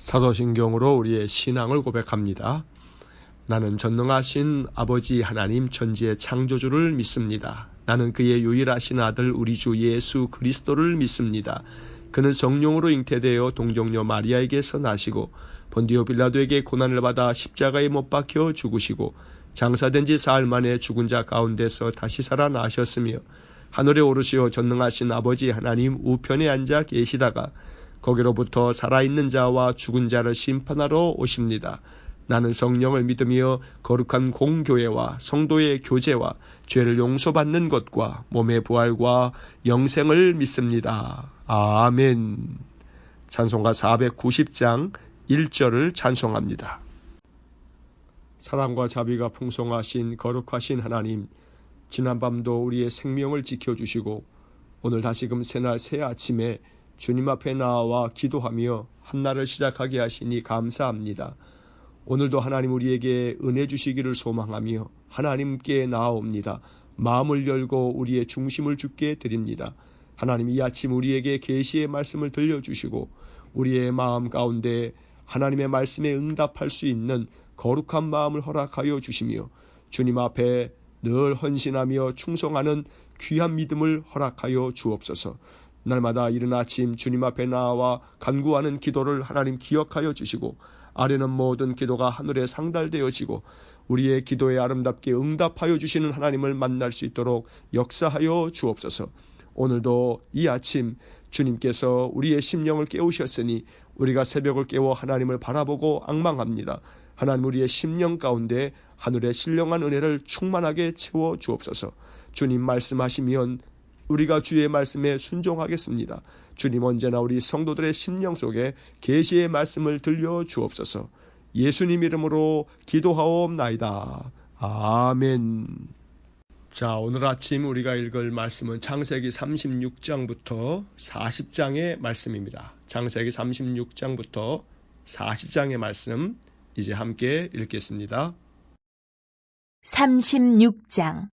사도신경으로 우리의 신앙을 고백합니다. 나는 전능하신 아버지 하나님 천지의 창조주를 믿습니다. 나는 그의 유일하신 아들 우리 주 예수 그리스도를 믿습니다. 그는 성령으로 잉태되어 동정녀 마리아에게서 나시고 본디오 빌라도에게 고난을 받아 십자가에 못 박혀 죽으시고 장사된 지 사흘 만에 죽은 자 가운데서 다시 살아나셨으며 하늘에 오르시어 전능하신 아버지 하나님 우편에 앉아 계시다가 거기로부터 살아있는 자와 죽은 자를 심판하러 오십니다. 나는 성령을 믿으며 거룩한 공교회와 성도의 교제와 죄를 용서받는 것과 몸의 부활과 영생을 믿습니다. 아멘. 찬송가 490장 1절을 찬송합니다. 사랑과 자비가 풍성하신 거룩하신 하나님, 지난밤도 우리의 생명을 지켜주시고 오늘 다시금 새날 새 아침에 주님 앞에 나와 기도하며 한날을 시작하게 하시니 감사합니다. 오늘도 하나님 우리에게 은혜 주시기를 소망하며 하나님께 나아옵니다. 마음을 열고 우리의 중심을 주께 드립니다. 하나님 이 아침 우리에게 계시의 말씀을 들려주시고 우리의 마음 가운데 하나님의 말씀에 응답할 수 있는 거룩한 마음을 허락하여 주시며 주님 앞에 늘 헌신하며 충성하는 귀한 믿음을 허락하여 주옵소서. 날마다 이른 아침 주님 앞에 나와 간구하는 기도를 하나님 기억하여 주시고 아뢰는 모든 기도가 하늘에 상달되어지고 우리의 기도에 아름답게 응답하여 주시는 하나님을 만날 수 있도록 역사하여 주옵소서. 오늘도 이 아침 주님께서 우리의 심령을 깨우셨으니 우리가 새벽을 깨워 하나님을 바라보고 앙망합니다. 하나님 우리의 심령 가운데 하늘의 신령한 은혜를 충만하게 채워 주옵소서. 주님 말씀하시면 우리가 주의 말씀에 순종하겠습니다. 주님 언제나 우리 성도들의 심령 속에 계시의 말씀을 들려주옵소서. 예수님 이름으로 기도하옵나이다. 아멘. 자, 오늘 아침 우리가 읽을 말씀은 창세기 36장부터 40장의 말씀입니다. 창세기 36장부터 40장의 말씀 이제 함께 읽겠습니다. 36장.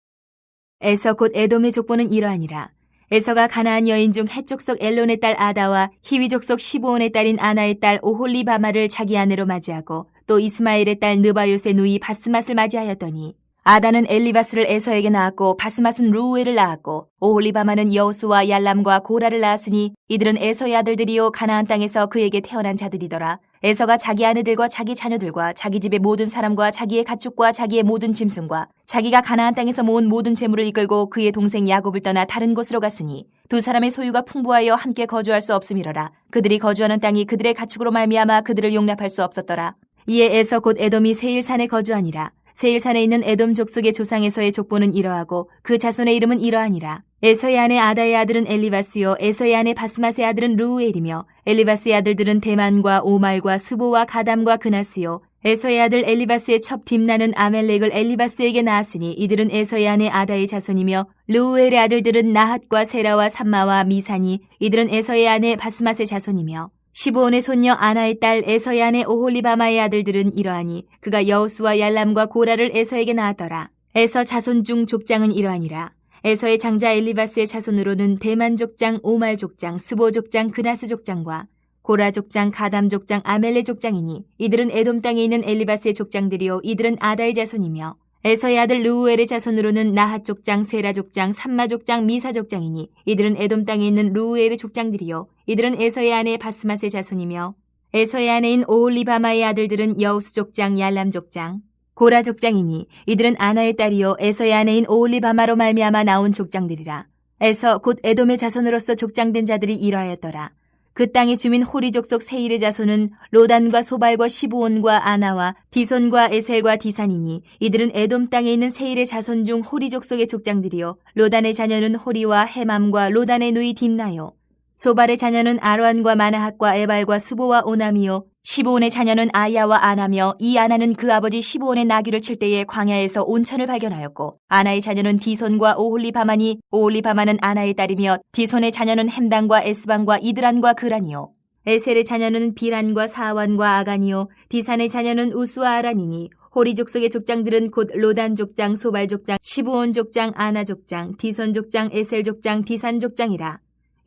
에서 곧 에돔의 족보는 이러하니라. 에서가 가나안 여인 중 헷 족속 엘론의 딸 아다와 히위 족속 시브온의 딸인 아나의 딸 오홀리바마를 자기 아내로 맞이하고 또 이스마엘의 딸 느바요스의 누이 바스맛을 맞이하였더니 아다는 엘리바스를 에서에게 낳았고 바스맛은 루우엘을 낳았고 오홀리바마는 여호수와 얄람과 고라를 낳았으니 이들은 에서의 아들들이요 가나안 땅에서 그에게 태어난 자들이더라. 에서가 자기 아내들과 자기 자녀들과 자기 집의 모든 사람과 자기의 가축과 자기의 모든 짐승과 자기가 가나안 땅에서 모은 모든 재물을 이끌고 그의 동생 야곱을 떠나 다른 곳으로 갔으니 두 사람의 소유가 풍부하여 함께 거주할 수 없음이로라. 그들이 거주하는 땅이 그들의 가축으로 말미암아 그들을 용납할 수 없었더라. 이에 에서 곧 에돔이 세일산에 거주하니라. 세일산에 있는 에돔 족속의 조상에서의 족보는 이러하고 그 자손의 이름은 이러하니라. 에서의 아내 아다의 아들은 엘리바스요 에서의 아내 바스맛의 아들은 루우엘이며 엘리바스의 아들들은 대만과 오말과 스보와 가담과 그나스요 에서의 아들 엘리바스의 첩 딥나는 아멜렉을 엘리바스에게 낳았으니 이들은 에서의 아내 아다의 자손이며 루우엘의 아들들은 나핫과 세라와 삼마와 미사니 이들은 에서의 아내 바스맛의 자손이며 시브온의 손녀 아나의 딸 에서의 아내 오홀리바마의 아들들은 이러하니 그가 여호수와 얄람과 고라를 에서에게 낳았더라. 에서 자손 중 족장은 이러하니라. 에서의 장자 엘리바스의 자손으로는 대만 족장, 오말 족장, 스보 족장, 그나스 족장과 고라 족장, 가담 족장, 아멜레 족장이니 이들은 에돔 땅에 있는 엘리바스의 족장들이요 이들은 아다의 자손이며 에서의 아들 루우엘의 자손으로는 나핫 족장, 세라 족장, 삼마 족장, 미사 족장이니 이들은 에돔 땅에 있는 루우엘의 족장들이요 이들은 에서의 아내 바스맛의 자손이며 에서의 아내인 오홀리바마의 아들들은 여우스 족장, 얄람 족장, 고라 족장이니 이들은 아나의 딸이요 에서의 아내인 오홀리바마로 말미암아 나온 족장들이라. 에서 곧 에돔의 자손으로서 족장된 자들이 이러하였더라. 그 땅의 주민 호리 족속 세일의 자손은 로단과 소발과 시브온과 아나와 디손과 에셀과 디산이니 이들은 에돔 땅에 있는 세일의 자손 중 호리 족속의 족장들이요 로단의 자녀는 호리와 헤맘과 로단의 누이 딥나요 소발의 자녀는 아로안과 마나핫과 에발과 스보와 오남이요 시브온의 자녀는 아야와 아나며 이 아나는 그 아버지 시브온의 나귀를 칠 때에 광야에서 온천을 발견하였고 아나의 자녀는 디손과 오홀리바마니 오홀리바마는 아나의 딸이며 디손의 자녀는 햄단과 에스방과 이드란과 그란이요 에셀의 자녀는 비란과 사완과 아간이요 디산의 자녀는 우스와 아란이니 호리 족속의 족장들은 곧 로단 족장, 소발 족장, 시브온 족장, 아나 족장, 디손 족장, 에셀 족장, 디산 족장이라.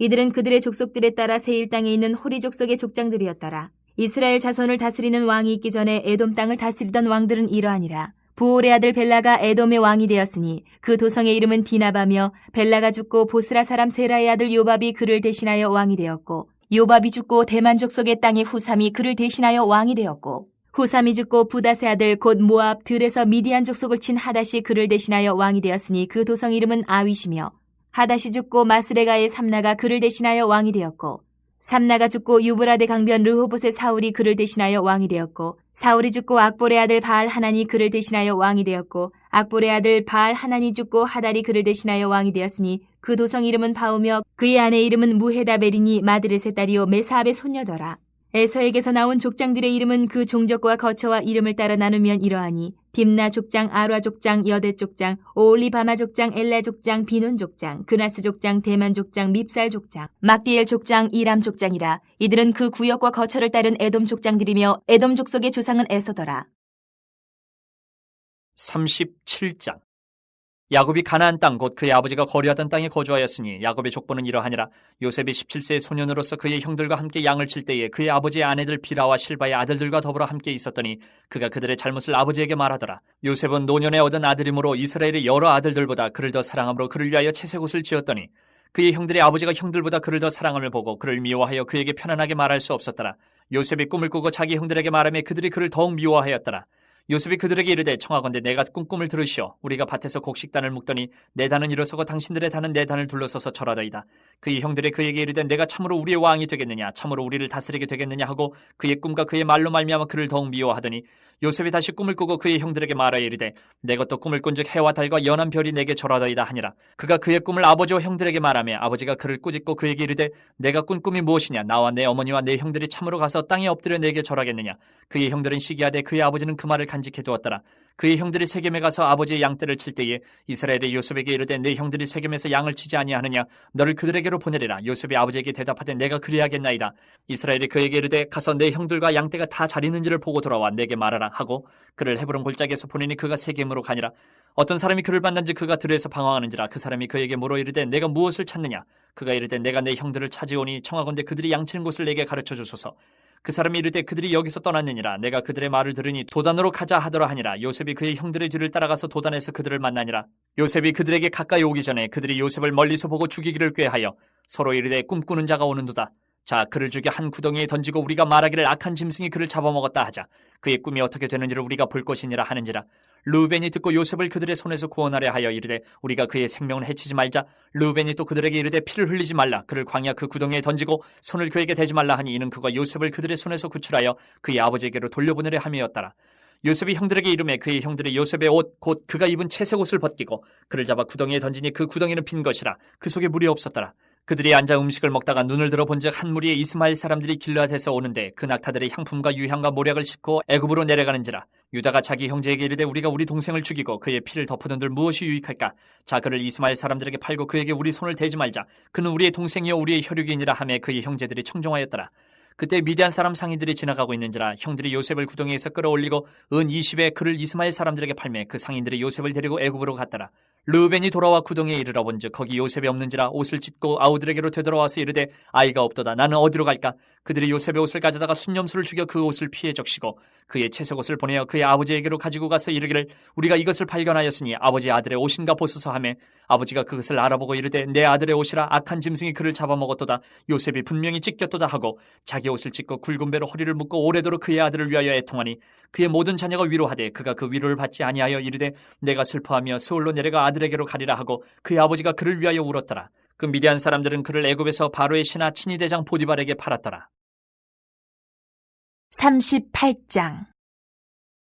이들은 그들의 족속들에 따라 세일 땅에 있는 호리 족속의 족장들이었더라. 이스라엘 자손을 다스리는 왕이 있기 전에 에돔 땅을 다스리던 왕들은 이러하니라. 부올의 아들 벨라가 에돔의 왕이 되었으니 그 도성의 이름은 디나바며 벨라가 죽고 보스라 사람 세라의 아들 요밥이 그를 대신하여 왕이 되었고 요밥이 죽고 대만 족속의 땅의 후삼이 그를 대신하여 왕이 되었고 후삼이 죽고 부닷의 아들 곧 모압 들에서 미디안 족속을 친 하닷이 그를 대신하여 왕이 되었으니 그 도성 이름은 아윗이며 하닷이 죽고 마스레가의 삼나가 그를 대신하여 왕이 되었고 삼나가 죽고 유브라데 강변 르호봇의 사울이 그를 대신하여 왕이 되었고 사울이 죽고 악볼의 아들 바알 하난이 그를 대신하여 왕이 되었고 악볼의 아들 바알 하난이 죽고 하달이 그를 대신하여 왕이 되었으니 그 도성 이름은 바우며 그의 아내 이름은 무헤다베리니 마드렛의 딸이요 메사압의 손녀더라. 에서에게서 나온 족장들의 이름은 그 종족과 거처와 이름을 따라 나누면 이러하니 딥나 족장, 아라 족장, 여대 족장, 오올리바마 족장, 엘라 족장, 비논 족장, 그나스 족장, 대만 족장, 밉살 족장, 막디엘 족장, 이람 족장이라. 이들은 그 구역과 거처를 따른 에돔 족장들이며 에돔 족속의 조상은 에서더라. 37장. 야곱이 가나안 땅 곧 그의 아버지가 거류하던 땅에 거주하였으니 야곱의 족보는 이러하니라. 요셉이 17세의 소년으로서 그의 형들과 함께 양을 칠 때에 그의 아버지의 아내들 비라와 실바의 아들들과 더불어 함께 있었더니 그가 그들의 잘못을 아버지에게 말하더라. 요셉은 노년에 얻은 아들이므로 이스라엘의 여러 아들들보다 그를 더 사랑함으로 그를 위하여 채색옷을 지었더니 그의 형들의 아버지가 형들보다 그를 더 사랑함을 보고 그를 미워하여 그에게 편안하게 말할 수 없었더라. 요셉이 꿈을 꾸고 자기 형들에게 말하며 그들이 그를 더욱 미워하였더라. 요셉이 그들에게 이르되 청하건대 내가 꾼 꿈을 들으시오. 우리가 밭에서 곡식단을 묶더니 내 단은 일어서고 당신들의 단은 내 단을 둘러서서 절하더이다. 그의 형들이 그에게 이르되 내가 참으로 우리의 왕이 되겠느냐, 참으로 우리를 다스리게 되겠느냐 하고 그의 꿈과 그의 말로 말미암아 그를 더욱 미워하더니 요셉이 다시 꿈을 꾸고 그의 형들에게 말하여 이르되 내가 또 꿈을 꾼즉 해와 달과 연한 별이 내게 절하더이다 하니라. 그가 그의 꿈을 아버지와 형들에게 말하며 아버지가 그를 꾸짖고 그에게 이르되 내가 꾼 꿈이 무엇이냐, 나와 내 어머니와 내 형들이 참으로 가서 땅에 엎드려 내게 절하겠느냐. 그의 형들은 시기하되 그의 아버지는 그 말을 간직해 두었더라. 그의 형들이 세겜에 가서 아버지의 양떼를 칠 때에 이스라엘의 요셉에게 이르되 내 형들이 세겜에서 양을 치지 아니하느냐, 너를 그들에게로 보내리라. 요셉이 아버지에게 대답하되 내가 그리하겠나이다. 이스라엘이 그에게 이르되 가서 내 형들과 양떼가 다 잘 있는지를 보고 돌아와 내게 말하라 하고 그를 헤브론 골짜기에서 보내니 그가 세겜으로 가니라. 어떤 사람이 그를 만난지 그가 들에서 방황하는지라. 그 사람이 그에게 물어 이르되 내가 무엇을 찾느냐. 그가 이르되 내가 내 형들을 찾으오니 청하건대 그들이 양치는 곳을 내게 가르쳐 주소서. 그 사람이 이르되 그들이 여기서 떠났느니라. 내가 그들의 말을 들으니 도단으로 가자 하더라 하니라. 요셉이 그의 형들의 뒤를 따라가서 도단에서 그들을 만나니라. 요셉이 그들에게 가까이 오기 전에 그들이 요셉을 멀리서 보고 죽이기를 꾀하여 서로 이르되 꿈꾸는 자가 오는도다. 자, 그를 죽여 한 구덩이에 던지고 우리가 말하기를 악한 짐승이 그를 잡아먹었다 하자. 그의 꿈이 어떻게 되는지를 우리가 볼 것이니라 하는지라. 르우벤이 듣고 요셉을 그들의 손에서 구원하려 하여 이르되 우리가 그의 생명을 해치지 말자. 르우벤이 또 그들에게 이르되 피를 흘리지 말라. 그를 광야 그 구덩이에 던지고 손을 그에게 대지 말라 하니 이는 그가 요셉을 그들의 손에서 구출하여 그의 아버지에게로 돌려보내려 함이었더라. 요셉이 형들에게 이르매 그의 형들이 요셉의 옷 곧 그가 입은 채색옷을 벗기고 그를 잡아 구덩이에 던지니 그 구덩이는 빈 것이라. 그 속에 물이 없었더라. 그들이 앉아 음식을 먹다가 눈을 들어 본즉 한 무리의 이스마엘 사람들이 길르앗에서 오는데 그 낙타들의 향품과 유향과 모략을 싣고 애굽으로 내려가는지라. 유다가 자기 형제에게 이르되 우리가 우리 동생을 죽이고 그의 피를 덮어둔들 무엇이 유익할까. 자, 그를 이스마엘 사람들에게 팔고 그에게 우리 손을 대지 말자. 그는 우리의 동생이요 우리의 혈육이니라 하매 그의 형제들이 청종하였더라. 그때 미디안 사람 상인들이 지나가고 있는지라. 형들이 요셉을 구덩이에서 끌어올리고 은 20에 그를 이스마엘 사람들에게 팔매 그 상인들이 요셉을 데리고 애굽으로 갔더라. 르우벤이 돌아와 구덩이에 이르러 본즉 거기 요셉이 없는지라. 옷을 찢고 아우들에게로 되돌아와서 이르되 아이가 없도다. 나는 어디로 갈까. 그들이 요셉의 옷을 가져다가 순념수를 죽여 그 옷을 피해 적시고 그의 채색옷을 보내어 그의 아버지에게로 가지고 가서 이르기를 우리가 이것을 발견하였으니 아버지 아들의 옷인가 보소서 하매 아버지가 그것을 알아보고 이르되 내 아들의 옷이라. 악한 짐승이 그를 잡아먹었도다. 요셉이 분명히 찢겼도다 하고 자기 옷을 찢고 굵은 배로 허리를 묶고 오래도록 그의 아들을 위하여 애통하니 그의 모든 자녀가 위로하되 그가 그 위로를 받지 아니하여 이르되 내가 슬퍼하며 서울로 내려가 아들에게로 가리라 하고 그의 아버지가 그를 위하여 울었더라. 그 미디안 사람들은 그를 애굽에서 바로의 신하 친위대장 보디발에게 팔았더라. 38장.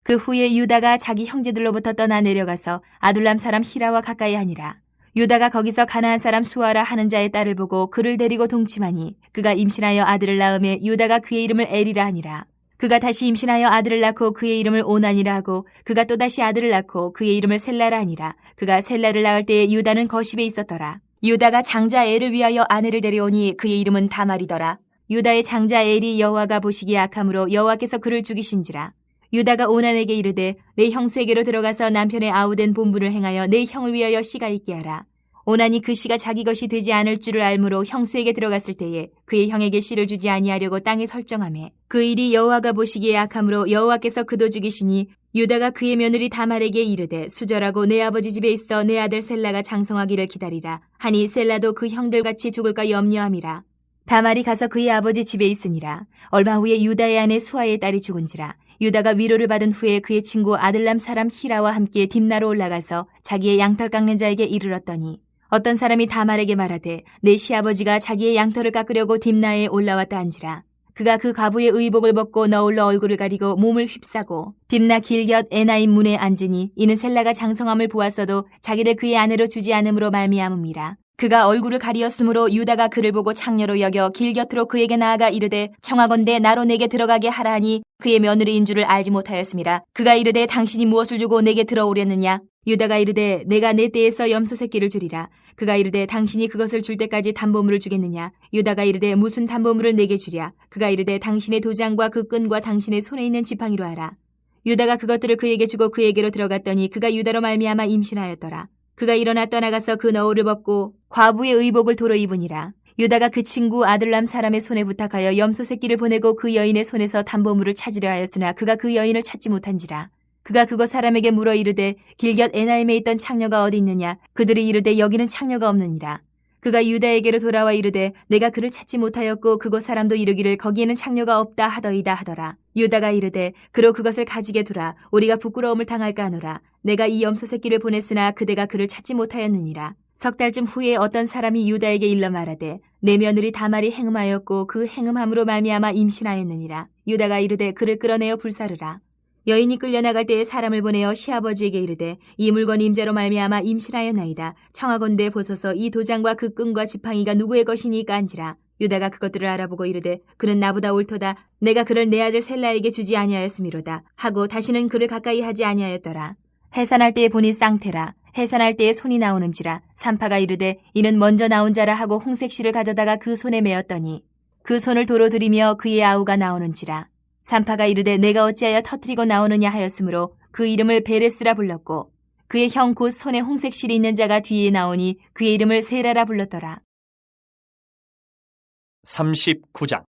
그 후에 유다가 자기 형제들로부터 떠나 내려가서 아둘람 사람 히라와 가까이 하니라. 유다가 거기서 가나안 사람 수아라 하는 자의 딸을 보고 그를 데리고 동침하니 그가 임신하여 아들을 낳음에 유다가 그의 이름을 에리라 하니라. 그가 다시 임신하여 아들을 낳고 그의 이름을 오난이라 하고 그가 또다시 아들을 낳고 그의 이름을 셀라라 하니라. 그가 셀라를 낳을 때에 유다는 거십에 있었더라. 유다가 장자 엘을 위하여 아내를 데려오니 그의 이름은 다말이더라. 유다의 장자 엘이 여호와가 보시기에 악함으로 여호와께서 그를 죽이신지라. 유다가 오난에게 이르되 내 형수에게로 들어가서 남편의 아우된 본분을 행하여 내 형을 위하여 씨가 있게 하라. 오나니 그 씨가 자기 것이 되지 않을 줄을 알므로 형수에게 들어갔을 때에 그의 형에게 씨를 주지 아니하려고 땅에 설정하매 그 일이 여호와가 보시기에 악함으로 여호와께서 그도 죽이시니 유다가 그의 며느리 다말에게 이르되 수절하고 내 아버지 집에 있어 내 아들 셀라가 장성하기를 기다리라 하니 셀라도 그 형들같이 죽을까 염려함이라. 다말이 가서 그의 아버지 집에 있으니라. 얼마 후에 유다의 아내 수아의 딸이 죽은지라. 유다가 위로를 받은 후에 그의 친구 아들람 사람 히라와 함께 딥나로 올라가서 자기의 양털 깎는 자에게 이르렀더니 어떤 사람이 다말에게 말하되 내 시아버지가 자기의 양털을 깎으려고 딥나에 올라왔다 한지라. 그가 그 과부의 의복을 벗고 너울로 얼굴을 가리고 몸을 휩싸고 딥나 길곁 에나임 문에 앉으니 이는 셀라가 장성함을 보았어도 자기를 그의 아내로 주지 않음으로 말미암음이라. 그가 얼굴을 가리었으므로 유다가 그를 보고 창녀로 여겨 길곁으로 그에게 나아가 이르되 청하건대 나로 내게 들어가게 하라 하니 그의 며느리인 줄을 알지 못하였음이라. 그가 이르되 당신이 무엇을 주고 내게 들어오려느냐. 유다가 이르되 내가 내 떼에서 염소 새끼를 주리라. 그가 이르되 당신이 그것을 줄 때까지 담보물을 주겠느냐. 유다가 이르되 무슨 담보물을 내게 주랴. 그가 이르되 당신의 도장과 그 끈과 당신의 손에 있는 지팡이로 하라. 유다가 그것들을 그에게 주고 그에게로 들어갔더니 그가 유다로 말미암아 임신하였더라. 그가 일어나 떠나가서 그 너울을 벗고 과부의 의복을 도로 입으니라. 유다가 그 친구 아들람 사람의 손에 부탁하여 염소 새끼를 보내고 그 여인의 손에서 담보물을 찾으려 하였으나 그가 그 여인을 찾지 못한지라. 그가 그곳 사람에게 물어 이르되 길곁 에나임에 있던 창녀가 어디 있느냐. 그들이 이르되 여기는 창녀가 없느니라. 그가 유다에게로 돌아와 이르되 내가 그를 찾지 못하였고 그곳 사람도 이르기를 거기에는 창녀가 없다 하더이다 하더라. 유다가 이르되 그로 그것을 가지게 두라. 우리가 부끄러움을 당할까 하노라. 내가 이 염소 새끼를 보냈으나 그대가 그를 찾지 못하였느니라. 석 달쯤 후에 어떤 사람이 유다에게 일러 말하되 내 며느리 다말이 행음하였고 그 행음함으로 말미암아 임신하였느니라. 유다가 이르되 그를 끌어내어 불사르라. 여인이 끌려나갈 때에 사람을 보내어 시아버지에게 이르되 이 물건 임자로 말미암아 임신하였나이다. 청하건대 보소서 이 도장과 그 끈과 지팡이가 누구의 것이니까 한지라. 유다가 그것들을 알아보고 이르되 그는 나보다 옳도다. 내가 그를 내 아들 셀라에게 주지 아니하였음이로다 하고 다시는 그를 가까이 하지 아니하였더라. 해산할 때에 보니 쌍태라. 해산할 때에 손이 나오는지라. 산파가 이르되 이는 먼저 나온 자라 하고 홍색실을 가져다가 그 손에 메었더니 그 손을 도로 들이며 그의 아우가 나오는지라. 산파가 이르되 내가 어찌하여 터뜨리고 나오느냐 하였으므로 그 이름을 베레스라 불렀고 그의 형 곧 손에 홍색실이 있는 자가 뒤에 나오니 그의 이름을 세라라 불렀더라. 39장.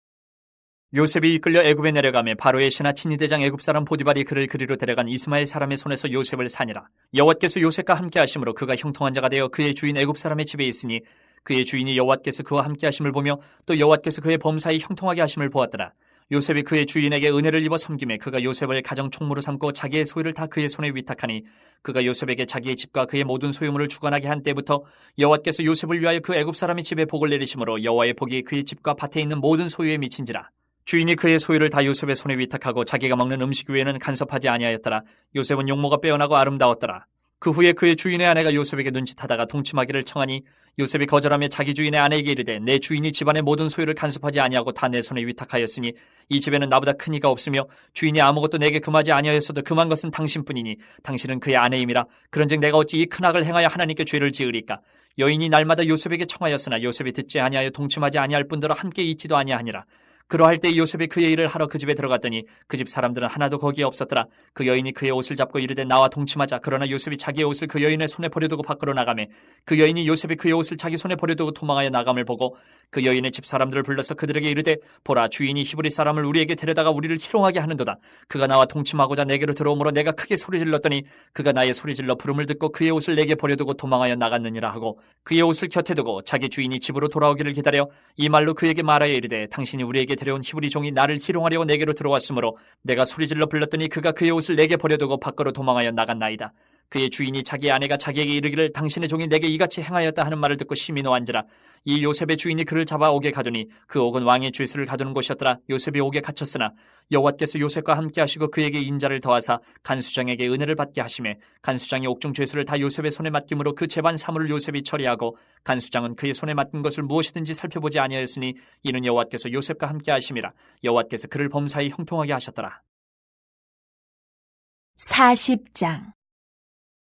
요셉이 이끌려 애굽에 내려가매 바로의 신하 친위대장 애굽 사람 보디발이 그를 그리로 데려간 이스마엘 사람의 손에서 요셉을 사니라. 여호와께서 요셉과 함께 하심으로 그가 형통한 자가 되어 그의 주인 애굽 사람의 집에 있으니 그의 주인이 여호와께서 그와 함께 하심을 보며 또 여호와께서 그의 범사에 형통하게 하심을 보았더라. 요셉이 그의 주인에게 은혜를 입어 섬김에 그가 요셉을 가정 총무로 삼고 자기의 소유를 다 그의 손에 위탁하니 그가 요셉에게 자기의 집과 그의 모든 소유물을 주관하게 한 때부터 여호와께서 요셉을 위하여 그 애굽 사람의 집에 복을 내리심으로 여호와의 복이 그의 집과 밭에 있는 모든 소유에 미친지라. 주인이 그의 소유를 다 요셉의 손에 위탁하고 자기가 먹는 음식 외에는 간섭하지 아니하였더라. 요셉은 용모가 빼어나고 아름다웠더라. 그 후에 그의 주인의 아내가 요셉에게 눈짓하다가 동침하기를 청하니 요셉이 거절하며 자기 주인의 아내에게 이르되 내 주인이 집안의 모든 소유를 간섭하지 아니하고 다 내 손에 위탁하였으니 이 집에는 나보다 큰 이가 없으며 주인이 아무것도 내게 금하지 아니하였어도 금한 것은 당신뿐이니 당신은 그의 아내임이라. 그런즉 내가 어찌 이 큰 악을 행하여 하나님께 죄를 지으리까. 여인이 날마다 요셉에게 청하였으나 요셉이 듣지 아니하여 동침하지 아니할 뿐더러 함께 있지도 아니하니라. 그러할 때 요셉이 그의 일을 하러 그 집에 들어갔더니 그 집 사람들은 하나도 거기에 없었더라. 그 여인이 그의 옷을 잡고 이르되 나와 동침하자. 그러나 요셉이 자기의 옷을 그 여인의 손에 버려두고 밖으로 나가매 그 여인이 요셉이 그의 옷을 자기 손에 버려두고 도망하여 나감을 보고 그 여인의 집 사람들을 불러서 그들에게 이르되 보라 주인이 히브리 사람을 우리에게 데려다가 우리를 희롱하게 하는도다. 그가 나와 동침하고자 내게로 들어오므로 내가 크게 소리질렀더니 그가 나의 소리질러 부름을 듣고 그의 옷을 내게 버려두고 도망하여 나갔느니라 하고 그의 옷을 곁에 두고 자기 주인이 집으로 돌아오기를 기다려 이 말로 그에게 말하여 이르되 당신이 우리에게 데려온 히브리 종이 나를 희롱하려고 내게로 들어왔으므로 내가 소리질러 불렀더니 그가 그의 옷을 내게 버려두고 밖으로 도망하여 나갔나이다. 그의 주인이 자기 아내가 자기에게 이르기를 당신의 종이 내게 이같이 행하였다 하는 말을 듣고 심히 노한지라. 이 요셉의 주인이 그를 잡아 옥에 가두니 그 옥은 왕의 죄수를 가두는 곳이었더라. 요셉이 옥에 갇혔으나 여호와께서 요셉과 함께 하시고 그에게 인자를 더하사 간수장에게 은혜를 받게 하시매 간수장이 옥중 죄수를 다 요셉의 손에 맡김으로 그 재반 사물을 요셉이 처리하고 간수장은 그의 손에 맡긴 것을 무엇이든지 살펴보지 아니하였으니 이는 여호와께서 요셉과 함께 하심이라. 여호와께서 그를 범사에 형통하게 하셨더라. 40장.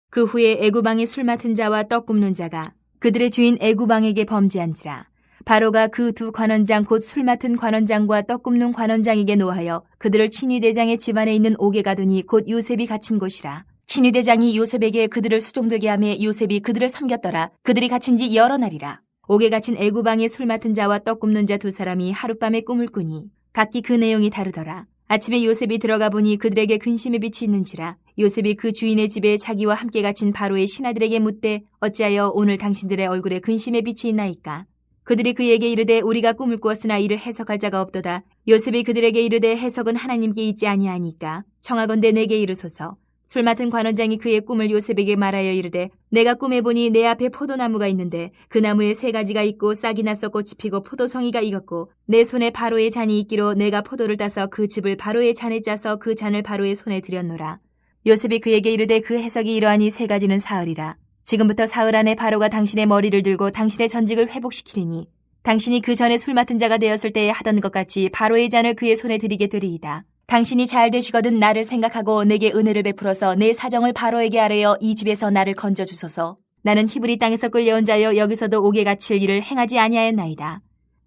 그 후에 애굽왕의 술 맡은 자와 떡 굽는 자가 그들의 주인 애굽왕에게 범죄한지라. 바로가 그 두 관원장 곧 술 맡은 관원장과 떡 굽는 관원장에게 노하여 그들을 친위대장의 집안에 있는 옥에 가두니 곧 요셉이 갇힌 곳이라. 친위대장이 요셉에게 그들을 수종들게 하며 요셉이 그들을 섬겼더라. 그들이 갇힌 지 여러 날이라. 옥에 갇힌 애구방의 술 맡은 자와 떡 굽는 자 두 사람이 하룻밤에 꿈을 꾸니 각기 그 내용이 다르더라. 아침에 요셉이 들어가 보니 그들에게 근심의 빛이 있는지라. 요셉이 그 주인의 집에 자기와 함께 갇힌 바로의 신하들에게 묻되 어찌하여 오늘 당신들의 얼굴에 근심의 빛이 있나이까? 그들이 그에게 이르되 우리가 꿈을 꾸었으나 이를 해석할 자가 없도다. 요셉이 그들에게 이르되 해석은 하나님께 있지 아니하니까 청하건대 내게 이르소서. 술 맡은 관원장이 그의 꿈을 요셉에게 말하여 이르되 내가 꿈에 보니 내 앞에 포도나무가 있는데 그 나무에 3가지가 있고 싹이 나서 꽃이 피고 포도송이가 익었고 내 손에 바로의 잔이 있기로 내가 포도를 따서 그 즙을 바로의 잔에 짜서 그 잔을 바로의 손에 들였노라. 요셉이 그에게 이르되 그 해석이 이러하니 3가지는 사흘이라. 지금부터 사흘 안에 바로가 당신의 머리를 들고 당신의 전직을 회복시키리니 당신이 그 전에 술 맡은 자가 되었을 때에 하던 것 같이 바로의 잔을 그의 손에 들이게 되리이다. 당신이 잘 되시거든 나를 생각하고 내게 은혜를 베풀어서 내 사정을 바로에게 아뢰어 이 집에서 나를 건져주소서. 나는 히브리 땅에서 끌려온 자여 여기서도 옥에 갇힐 일을 행하지 아니하였나이다.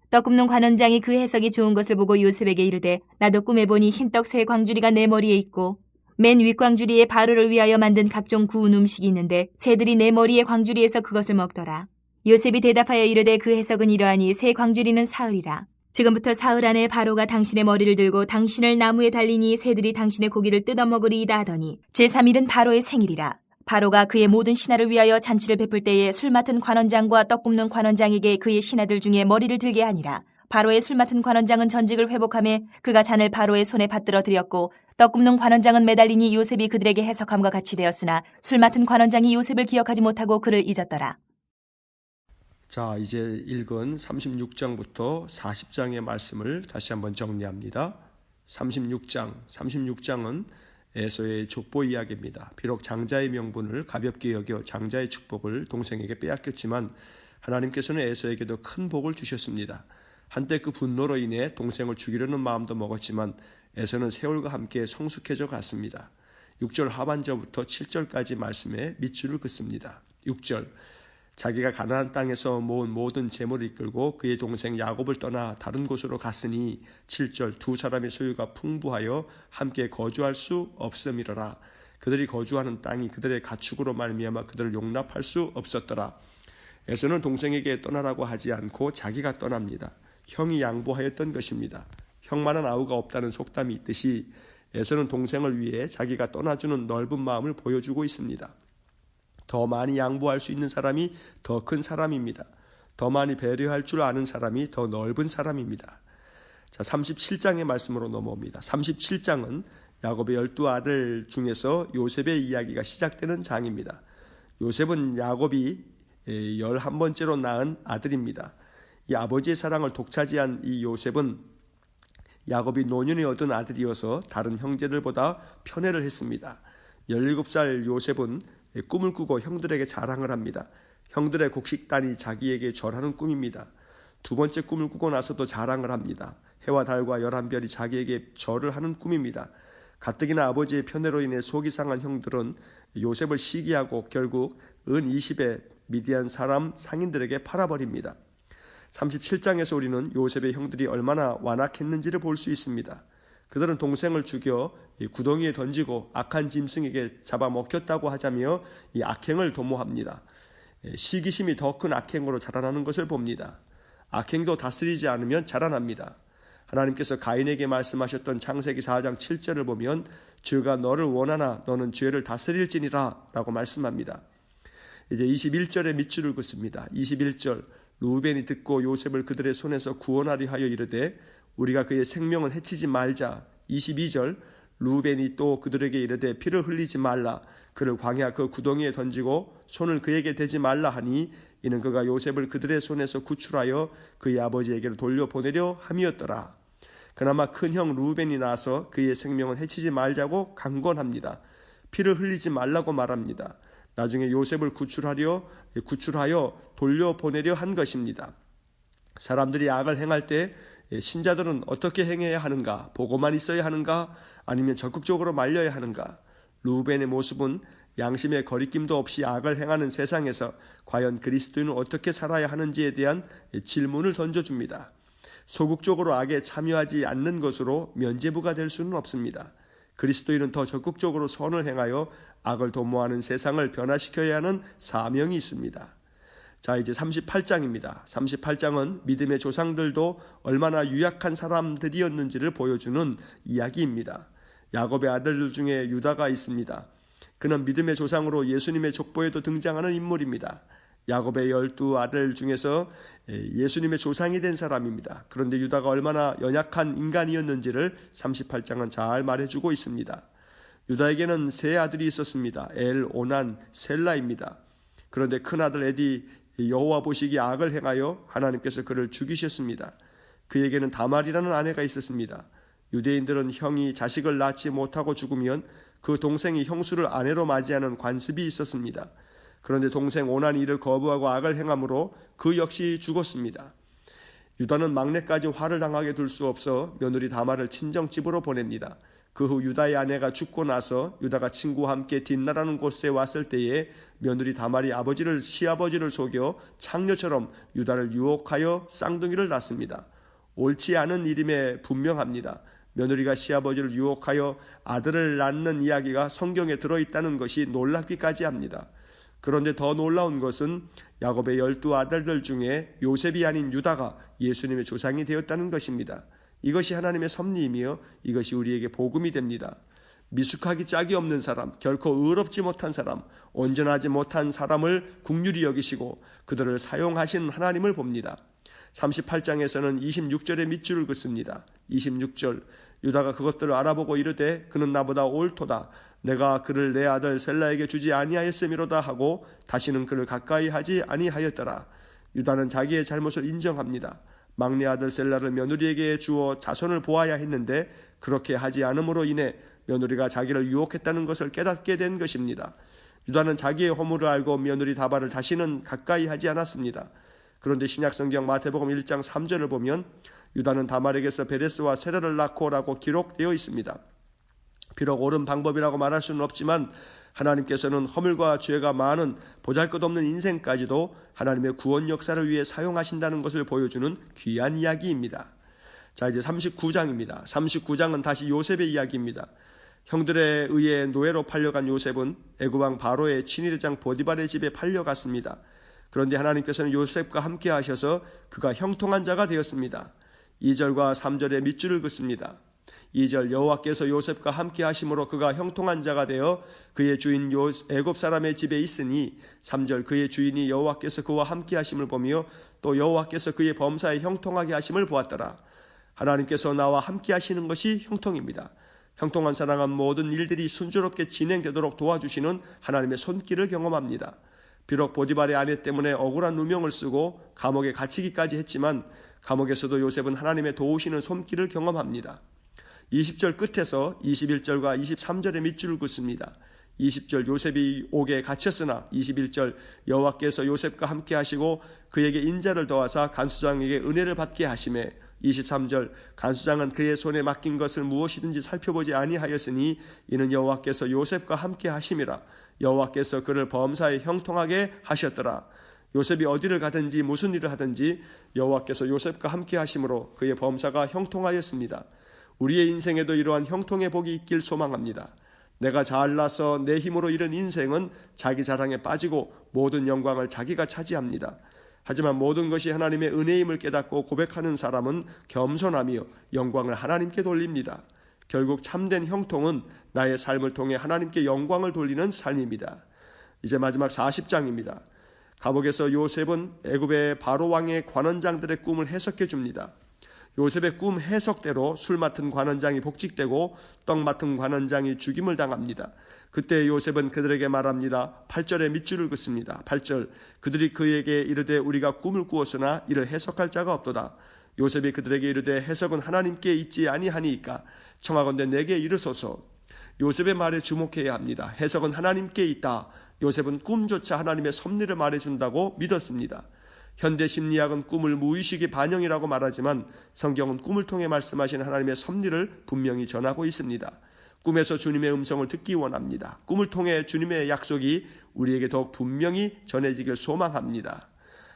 떡 굽는 관원장이 그 해석이 좋은 것을 보고 요셉에게 이르되 나도 꿈에 보니 흰떡 3광주리가 내 머리에 있고 맨 윗광주리에 바로를 위하여 만든 각종 구운 음식이 있는데 새들이 내 머리의 광주리에서 그것을 먹더라. 요셉이 대답하여 이르되 그 해석은 이러하니 3광주리는 사흘이라. 지금부터 사흘 안에 바로가 당신의 머리를 들고 당신을 나무에 달리니 새들이 당신의 고기를 뜯어먹으리이다 하더니 제3일은 바로의 생일이라. 바로가 그의 모든 신하를 위하여 잔치를 베풀 때에 술 맡은 관원장과 떡 굽는 관원장에게 그의 신하들 중에 머리를 들게 하니라. 바로의 술 맡은 관원장은 전직을 회복하며 그가 잔을 바로의 손에 받들어 드렸고 떡 굽는 관원장은 매달리니 요셉이 그들에게 해석함과 같이 되었으나 술 맡은 관원장이 요셉을 기억하지 못하고 그를 잊었더라. 자, 이제 읽은 36장부터 40장의 말씀을 다시 한번 정리합니다. 36장은 에서의 족보 이야기입니다. 비록 장자의 명분을 가볍게 여겨 장자의 축복을 동생에게 빼앗겼지만 하나님께서는 에서에게도 큰 복을 주셨습니다. 한때 그 분노로 인해 동생을 죽이려는 마음도 먹었지만 에서는 세월과 함께 성숙해져 갔습니다. 6절 하반절부터 7절까지 말씀에 밑줄을 긋습니다. 6절 자기가 가나안 땅에서 모은 모든 재물을 이끌고 그의 동생 야곱을 떠나 다른 곳으로 갔으니 7절 두 사람의 소유가 풍부하여 함께 거주할 수 없음이로라. 그들이 거주하는 땅이 그들의 가축으로 말미암아 그들을 용납할 수 없었더라. 에서는 동생에게 떠나라고 하지 않고 자기가 떠납니다. 형이 양보하였던 것입니다. 형만한 아우가 없다는 속담이 있듯이 에서는 동생을 위해 자기가 떠나주는 넓은 마음을 보여주고 있습니다. 더 많이 양보할 수 있는 사람이 더 큰 사람입니다. 더 많이 배려할 줄 아는 사람이 더 넓은 사람입니다. 자, 37장의 말씀으로 넘어옵니다. 37장은 야곱의 12아들 중에서 요셉의 이야기가 시작되는 장입니다. 요셉은 야곱이 11번째로 낳은 아들입니다. 이 아버지의 사랑을 독차지한 이 요셉은 야곱이 노년에 얻은 아들이어서 다른 형제들보다 편애를 했습니다. 17살 요셉은 꿈을 꾸고 형들에게 자랑을 합니다. 형들의 곡식단이 자기에게 절하는 꿈입니다. 두 번째 꿈을 꾸고 나서도 자랑을 합니다. 해와 달과 11별이 자기에게 절을 하는 꿈입니다. 가뜩이나 아버지의 편애로 인해 속이 상한 형들은 요셉을 시기하고 결국 은 20에 미디안 사람 상인들에게 팔아버립니다. 37장에서 우리는 요셉의 형들이 얼마나 완악했는지를 볼 수 있습니다. 그들은 동생을 죽여 구덩이에 던지고 악한 짐승에게 잡아먹혔다고 하자며 이 악행을 도모합니다. 시기심이 더 큰 악행으로 자라나는 것을 봅니다. 악행도 다스리지 않으면 자라납니다. 하나님께서 가인에게 말씀하셨던 창세기 4장 7절을 보면 죄가 너를 원하나 너는 죄를 다스릴지니라 라고 말씀합니다. 이제 21절에 밑줄을 긋습니다. 21절 루벤이 듣고 요셉을 그들의 손에서 구원하려 하여 이르되 우리가 그의 생명은 해치지 말자. 22절 루벤이 또 그들에게 이르되 피를 흘리지 말라. 그를 광야 그 구덩이에 던지고 손을 그에게 대지 말라 하니 이는 그가 요셉을 그들의 손에서 구출하여 그의 아버지에게로 돌려보내려 함이었더라. 그나마 큰 형 루벤이 나서 그의 생명은 해치지 말자고 강권합니다. 피를 흘리지 말라고 말합니다. 나중에 요셉을 구출하여 돌려보내려 한 것입니다. 사람들이 악을 행할 때 신자들은 어떻게 행해야 하는가? 보고만 있어야 하는가? 아니면 적극적으로 말려야 하는가? 루벤의 모습은 양심의 거리낌도 없이 악을 행하는 세상에서 과연 그리스도인은 어떻게 살아야 하는지에 대한 질문을 던져줍니다. 소극적으로 악에 참여하지 않는 것으로 면죄부가 될 수는 없습니다. 그리스도인은 더 적극적으로 선을 행하여 악을 도모하는 세상을 변화시켜야 하는 사명이 있습니다. 자, 이제 38장입니다. 38장은 믿음의 조상들도 얼마나 유약한 사람들이었는지를 보여주는 이야기입니다. 야곱의 아들들 중에 유다가 있습니다. 그는 믿음의 조상으로 예수님의 족보에도 등장하는 인물입니다. 야곱의 12아들 중에서 예수님의 조상이 된 사람입니다. 그런데 유다가 얼마나 연약한 인간이었는지를 38장은 잘 말해주고 있습니다. 유다에게는 세 아들이 있었습니다. 엘, 오난, 셀라입니다. 그런데 큰아들 에디 여호와 보시기에 악을 행하여 하나님께서 그를 죽이셨습니다. 그에게는 다말이라는 아내가 있었습니다. 유대인들은 형이 자식을 낳지 못하고 죽으면 그 동생이 형수를 아내로 맞이하는 관습이 있었습니다. 그런데 동생 오난이 이를 거부하고 악을 행함으로 그 역시 죽었습니다. 유다는 막내까지 화를 당하게 둘 수 없어 며느리 다말을 친정집으로 보냅니다. 그 후 유다의 아내가 죽고 나서 유다가 친구와 함께 딘나라는 곳에 왔을 때에 며느리 다말이 시아버지를 속여 창녀처럼 유다를 유혹하여 쌍둥이를 낳습니다. 옳지 않은 일임에 분명합니다. 며느리가 시아버지를 유혹하여 아들을 낳는 이야기가 성경에 들어있다는 것이 놀랍기까지 합니다. 그런데 더 놀라운 것은 야곱의 12아들들 중에 요셉이 아닌 유다가 예수님의 조상이 되었다는 것입니다. 이것이 하나님의 섭리이며 이것이 우리에게 복음이 됩니다. 미숙하기 짝이 없는 사람, 결코 의롭지 못한 사람, 온전하지 못한 사람을 긍휼히 여기시고 그들을 사용하신 하나님을 봅니다. 38장에서는 26절의 밑줄을 긋습니다. 26절, 유다가 그것들을 알아보고 이르되 그는 나보다 옳도다. 내가 그를 내 아들 셀라에게 주지 아니하였음이로다 하고 다시는 그를 가까이 하지 아니하였더라. 유다는 자기의 잘못을 인정합니다. 막내 아들 셀라를 며느리에게 주어 자손을 보아야 했는데 그렇게 하지 않음으로 인해 며느리가 자기를 유혹했다는 것을 깨닫게 된 것입니다. 유다는 자기의 허물을 알고 며느리 다발을 다시는 가까이 하지 않았습니다. 그런데 신약성경 마태복음 1장 3절을 보면 유다는 다말에게서 베레스와 세라를 낳고라고 기록되어 있습니다. 비록 옳은 방법이라고 말할 수는 없지만 하나님께서는 허물과 죄가 많은 보잘것없는 인생까지도 하나님의 구원 역사를 위해 사용하신다는 것을 보여주는 귀한 이야기입니다. 자, 이제 39장입니다. 39장은 다시 요셉의 이야기입니다. 형들에 의해 노예로 팔려간 요셉은 애굽왕 바로의 친위대장 보디발의 집에 팔려갔습니다. 그런데 하나님께서는 요셉과 함께 하셔서 그가 형통한 자가 되었습니다. 2절과 3절에 밑줄을 긋습니다. 2절, 여호와께서 요셉과 함께 하심으로 그가 형통한 자가 되어 그의 주인 애굽 사람의 집에 있으니 3절, 그의 주인이 여호와께서 그와 함께 하심을 보며 또 여호와께서 그의 범사에 형통하게 하심을 보았더라. 하나님께서 나와 함께 하시는 것이 형통입니다. 형통한 사람은 모든 일들이 순조롭게 진행되도록 도와주시는 하나님의 손길을 경험합니다. 비록 보디발의 아내 때문에 억울한 누명을 쓰고 감옥에 갇히기까지 했지만 감옥에서도 요셉은 하나님의 도우시는 손길을 경험합니다. 20절 끝에서 21절과 23절의 밑줄을 긋습니다. 20절, 요셉이 옥에 갇혔으나 21절, 여호와께서 요셉과 함께 하시고 그에게 인자를 더하사 간수장에게 은혜를 받게 하시매 23절, 간수장은 그의 손에 맡긴 것을 무엇이든지 살펴보지 아니하였으니 이는 여호와께서 요셉과 함께 하심이라. 여호와께서 그를 범사에 형통하게 하셨더라. 요셉이 어디를 가든지 무슨 일을 하든지 여호와께서 요셉과 함께 하심으로 그의 범사가 형통하였습니다. 우리의 인생에도 이러한 형통의 복이 있길 소망합니다. 내가 잘나서 내 힘으로 이룬 인생은 자기 자랑에 빠지고 모든 영광을 자기가 차지합니다. 하지만 모든 것이 하나님의 은혜임을 깨닫고 고백하는 사람은 겸손하며 영광을 하나님께 돌립니다. 결국 참된 형통은 나의 삶을 통해 하나님께 영광을 돌리는 삶입니다. 이제 마지막 40장입니다. 감옥에서 요셉은 애굽의 바로 왕의 관원장들의 꿈을 해석해 줍니다. 요셉의 꿈 해석대로 술 맡은 관원장이 복직되고 떡 맡은 관원장이 죽임을 당합니다. 그때 요셉은 그들에게 말합니다. 8절에 밑줄을 긋습니다. 8절, 그들이 그에게 이르되 우리가 꿈을 꾸었으나 이를 해석할 자가 없도다. 요셉이 그들에게 이르되 해석은 하나님께 있지 아니하니이까 청하건대 내게 이르소서. 요셉의 말에 주목해야 합니다. 해석은 하나님께 있다. 요셉은 꿈조차 하나님의 섭리를 말해준다고 믿었습니다. 현대 심리학은 꿈을 무의식의 반영이라고 말하지만 성경은 꿈을 통해 말씀하신 하나님의 섭리를 분명히 전하고 있습니다. 꿈에서 주님의 음성을 듣기 원합니다. 꿈을 통해 주님의 약속이 우리에게 더욱 분명히 전해지길 소망합니다.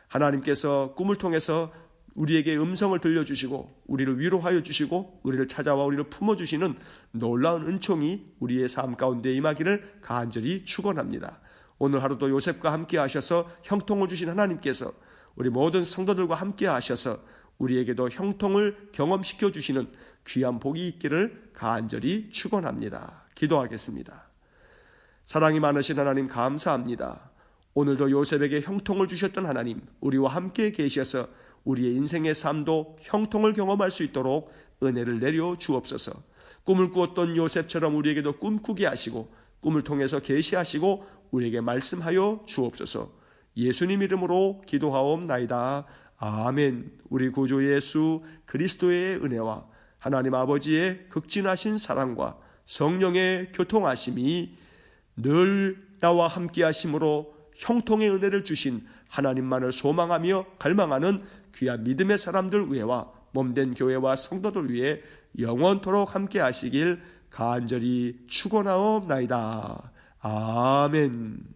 하나님께서 꿈을 통해서 우리에게 음성을 들려주시고 우리를 위로하여 주시고 우리를 찾아와 우리를 품어주시는 놀라운 은총이 우리의 삶 가운데 임하기를 간절히 축원합니다. 오늘 하루도 요셉과 함께 하셔서 형통을 주신 하나님께서 우리 모든 성도들과 함께 하셔서 우리에게도 형통을 경험시켜 주시는 귀한 복이 있기를 간절히 축원합니다. 기도하겠습니다. 사랑이 많으신 하나님 감사합니다. 오늘도 요셉에게 형통을 주셨던 하나님, 우리와 함께 계셔서 우리의 인생의 삶도 형통을 경험할 수 있도록 은혜를 내려 주옵소서. 꿈을 꾸었던 요셉처럼 우리에게도 꿈꾸게 하시고 꿈을 통해서 계시하시고 우리에게 말씀하여 주옵소서. 예수님 이름으로 기도하옵나이다. 아멘. 우리 구주 예수 그리스도의 은혜와 하나님 아버지의 극진하신 사랑과 성령의 교통하심이 늘 나와 함께 하심으로 형통의 은혜를 주신 하나님만을 소망하며 갈망하는 귀한 믿음의 사람들 위에와 몸된 교회와 성도들 위해 영원토록 함께 하시길 간절히 축원하옵나이다. 아멘.